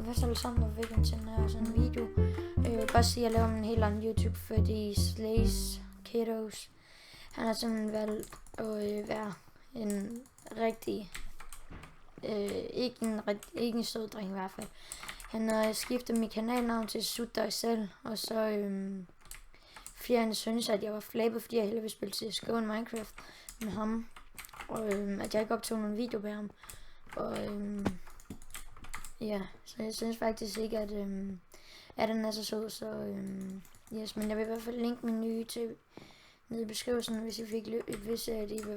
I hvert fald sammen med vækken til sådan en video. Jeg vil bare sige, at jeg laver en helt anden YouTube, fordi Slays Kiddos, han har simpelthen valgt at være en rigtig, ikke en sød dreng i hvert fald. Han har skiftet mit kanalnavn til Sut dig selv, og så fordi han synes, at jeg var flabet, fordi jeg hellere ville spille CSGO end Minecraft med ham, og at jeg ikke optog nogen video med ham, og ja, så jeg synes faktisk ikke, at den er så sød, så yes, men jeg vil i hvert fald linke min nye til nede i beskrivelsen, hvis I vil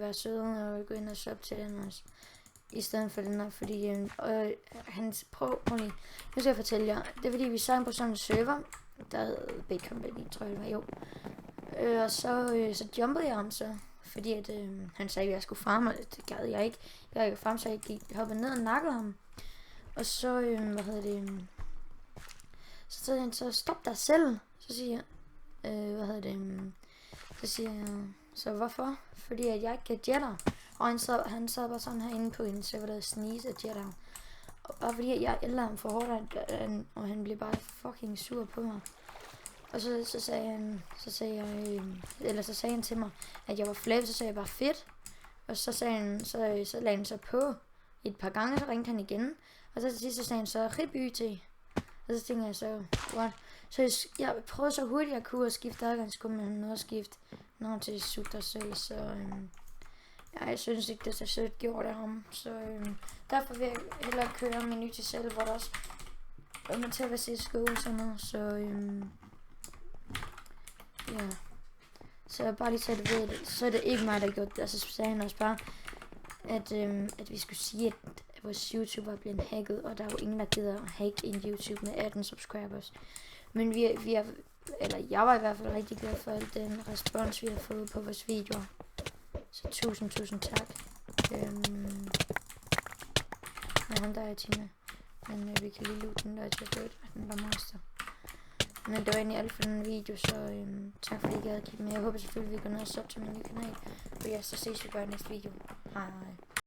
være søde og gå ind og sub til den også, i stedet for den her, fordi prøv lige, nu skal jeg fortælle jer, det er fordi vi sang på sådan en server, der hed Bait Company, tror jeg det var, jo, og så jumpede jeg ham så, fordi at han sagde, at jeg skulle farme, og det gad jeg ikke, farme, så jeg hoppede ned og nakkede ham, og så, så sagde han så, stop dig selv, så siger jeg, så siger jeg, så hvorfor? Fordi at jeg ikke kan jetter. Og han sad bare sådan herinde på en server, der Sneeze og jetter. Og bare fordi jeg ældre ham for hårdt, og han blev bare fucking sur på mig. Og så sagde han til mig, at jeg var flab, så sagde jeg bare fedt. Og så sagde han, så lagde han sig på et par gange, så ringte han igen. Og så til sidst så sagde han så, rib til. Og så tænkte jeg så, what? Så jeg prøvede så hurtigt jeg kunne at skifte adgangskode, men han nåede at skifte navn til Sut dig selv, så ja, jeg synes ikke, det er så sødt gjort af ham. Så derfor vil jeg hellere køre min nye til selv, hvor der også er til at være CSGO og sådan noget, så ja. Så bare lige så det ved det, så er det ikke mig, der gjorde det. Altså så sagde han også bare, at vi skulle sige, at vores YouTube var blevet hacket, og der er jo ingen, der gider at hacke en YouTube med 18 subscribers. Men jeg var i hvert fald rigtig glad for al den respons, vi har fået på vores videoer. Så tusind tak. Med ham der er Tina. Men vi kan lige lukke den der til rødt, og den der master. Men det var egentlig alt for den video, så tak fordi I gad at kigge med. Jeg håber selvfølgelig, vi går ned og sub til min nye kanal. Og ja, så ses vi bare i næste video. Hej.